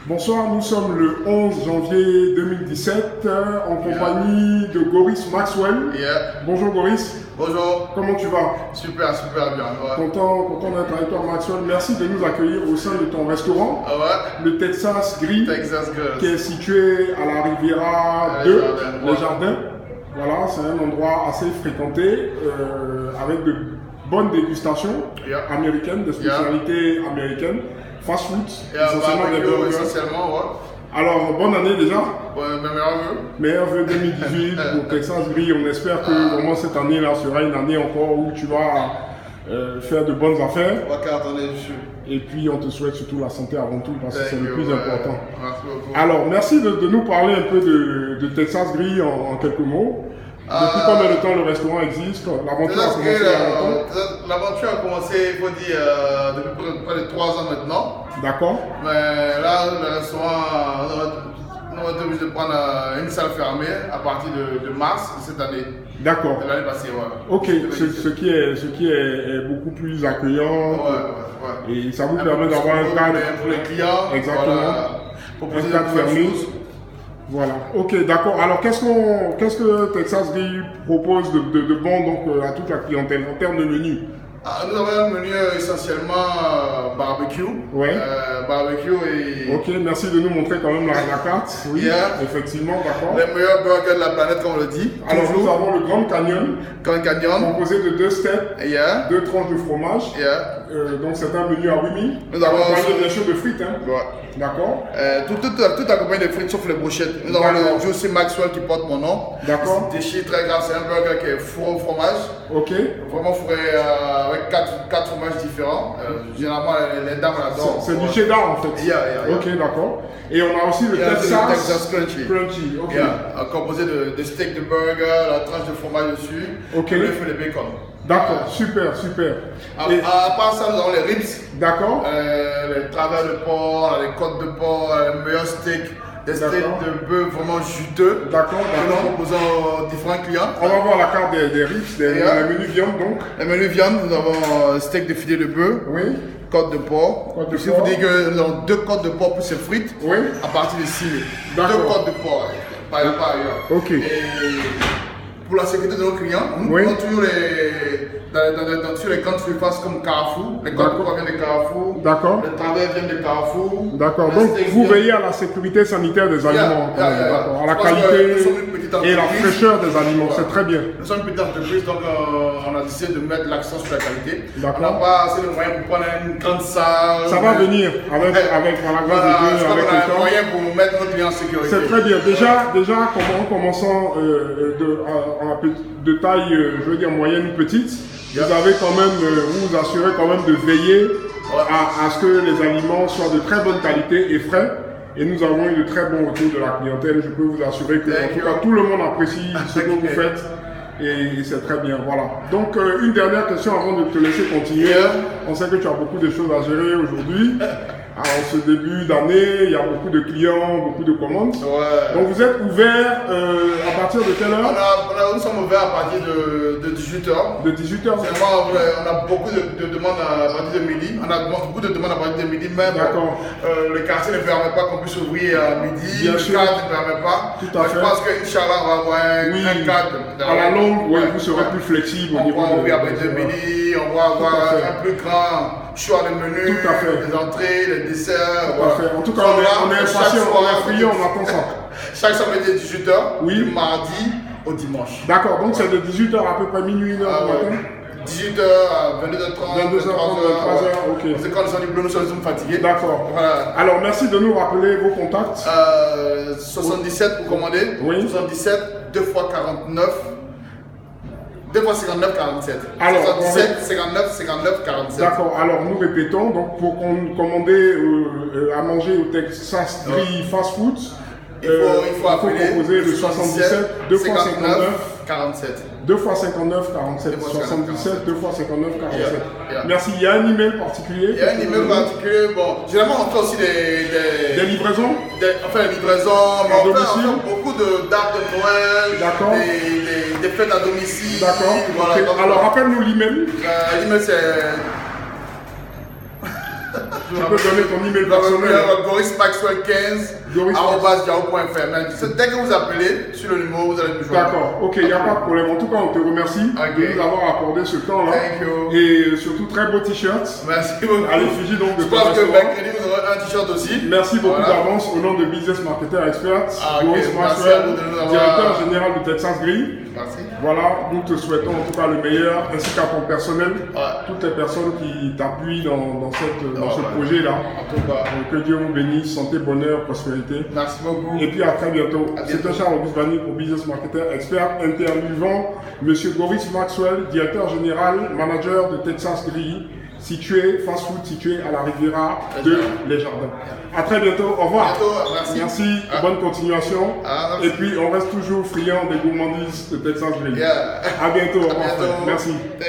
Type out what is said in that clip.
Bonsoir, nous sommes le 11 janvier 2017 en compagnie de Goris Maxwell. Yeah. Bonjour Goris. Bonjour. Comment tu vas? Super, super bien. Ouais. Content d'être avec toi Maxwell. Merci de nous accueillir au sein de ton restaurant, le Texas Grill, qui est situé à la Riviera 2, les Jardins. Voilà, c'est un endroit assez fréquenté avec de bonnes dégustations américaines, des spécialités américaines. Fast food, essentiellement des burgers. Alors, bonne année déjà. Meilleurs vœux 2018 pour Texas Grill. On espère que vraiment cette année-là sera une année encore où tu vas faire de bonnes affaires. Et puis, on te souhaite surtout la santé avant tout parce que c'est le plus important. Alors, merci de nous parler un peu de Texas Grill en quelques mots. Depuis combien de temps le restaurant existe? L'aventure a commencé il y a longtemps? L'aventure a commencé, il faut dire, depuis près de 3 ans maintenant. D'accord. Mais là, le restaurant, on va être obligé de prendre une salle fermée à partir de mars de cette année. D'accord. De l'année passée, ouais. Ok, ce qui est beaucoup plus accueillant. Et ça vous permet d'avoir un cadre. Pour les clients. Exactement. Voilà, pour un cadre fermé. Voilà, ok, d'accord. Alors, qu'est-ce que Texas Grill propose de bon donc, à toute la clientèle en termes de menu? Nous avons un menu essentiellement barbecue. Ouais. Barbecue et... Ok, merci de nous montrer quand même la carte. Oui, effectivement, d'accord. Les meilleurs burgers de la planète, comme on le dit. Alors, nous avons le Grand Canyon. Grand Canyon. Composé de 2 steaks, 2 tranches de fromage. Donc, c'est un menu à 8 000. Nous avons accompagné bien sûr de frites. Hein. Ouais. D'accord. Tout accompagné de frites sauf les brochettes. Nous avons le Juicy Maxwell qui porte mon nom. D'accord. C'est déchiré très grave. C'est un burger qui est fourré au fromage. Ok. Vraiment fourré avec 4 fromages différents. Généralement, les dames l'adorent. C'est du cheddar en fait. Ok, d'accord. Et on a aussi le Texas Crunchy. Ok. Composé de steak de burger, la tranche de fromage dessus. Ok. Et le bacon. D'accord, super, super. À part ça, nous avons les ribs. D'accord. Les travers de porc, les côtes de porc, les meilleurs steaks. Des steaks de bœuf vraiment juteux. D'accord. Que nous proposons aux différents clients. On va voir la carte des ribs, des menus viande donc. Les menus viande, nous avons steak de filet de bœuf. Oui. Côte de porc. Si vous dites que nous avons 2 côtes de porc pour ces frites, à partir de 6 000. 2 côtes de porc, pas ailleurs. Ok. Et pour la sécurité de nos clients, nous prenons toujours sur les grandes surfaces comme Carrefour. Les côtes de porc viennent de Carrefour. D'accord. Les travers viennent de Carrefour. D'accord. Donc vous veillez à la sécurité sanitaire des aliments. À la qualité et la fraîcheur des aliments. C'est très bien. Nous sommes une petite entreprise, donc on a décidé de mettre l'accent sur la qualité. D'accord. On n'a pas assez de moyens pour prendre une grande salle. Ça va venir avec la grande idée, avec le temps. Moyens pour mettre nos clients en sécurité. C'est très bien. Déjà commençons de taille, je veux dire moyenne ou petite. Vous avez quand même, vous assurez quand même de veiller à ce que les aliments soient de très bonne qualité et frais. Et nous avons eu de très bons retours de la clientèle. Je peux vous assurer que en tout cas, tout le monde apprécie ce que vous faites. Et c'est très bien, voilà. Donc, une dernière question avant de te laisser continuer. On sait que tu as beaucoup de choses à gérer aujourd'hui. En ce début d'année, il y a beaucoup de clients, beaucoup de commandes. Donc, vous êtes ouvert à partir de quelle heure? Nous sommes ouverts à partir de 18h. De 18h. On a beaucoup de demandes à partir de midi. On a beaucoup de demandes à partir de midi, même le quartier ne permet pas qu'on puisse ouvrir à midi. Le cadre ne permet pas. Tout à fait. Je pense qu'Inch'Allah, on va avoir un cadre. À la longue, vous serez plus flexible au niveau de... On va ouvrir à partir de midi, on va avoir un plus grand choix de menus, les entrées, les desserts. En tout cas, on est impatient, on est friand, on attend ça. Chaque samedi à 18h, du mardi au dimanche. D'accord, donc c'est de 18h à peu près minuit, 1h du matin. 18h à 22h30, 23h, ok. Parce que quand nous sommes diplômés, nous sommes fatigués. D'accord. Voilà. Alors, merci de nous rappeler vos contacts. 77 pour commander. 77, 2 x 49. 2 x 59, 47. Alors, 77, 59, 59, 47. D'accord, alors nous répétons, donc pour commander à manger au Texas Grill Fast Food, il faut composer le 77, 2 x 59, 47. 2 x 59, 47. 77, 2 x 59, 47. Merci. Il y a un email particulier? Il y a un email particulier. Bon, généralement, on fait aussi des livraisons? On fait des livraisons, mais on fait beaucoup de dates de Noël. D'accord. Des fêtes à domicile. D'accord. Voilà, alors, rappelle-nous l'email. L'email, c'est Tu peux donner ton email personnel. Goris Maxwell 15 @yahoo.fr. Dès que vous appelez sur le numéro, vous allez me joindre. D'accord, ok, il n'y a pas de problème. En tout cas, on te remercie de nous avoir accordé ce temps-là. Et surtout, très beau t-shirt. Merci beaucoup. À l'effigie donc de je pense que mercredi, vous aurez un t-shirt aussi. Merci beaucoup d'avance au nom de Business Marketer Expert. Goris Maxwell, directeur général de Texas Grill. Merci. Voilà, nous te souhaitons en tout cas le meilleur, ainsi qu'à ton personnel, toutes les personnes qui t'appuient dans ce projet-là. Que Dieu vous bénisse, santé, bonheur, prospérité. Merci beaucoup. Et puis à très bientôt. C'était Charles Auguste Vanni pour Business Marketer Expert, interviewant M. Goris Maxwell, directeur général, manager de Texas Grill, fast food situé à la Riviera de Les Jardins. À très bientôt, au revoir. Merci, bonne continuation. Et puis on reste toujours friand des gourmandises de Texas Grill. À bientôt, au revoir. Merci.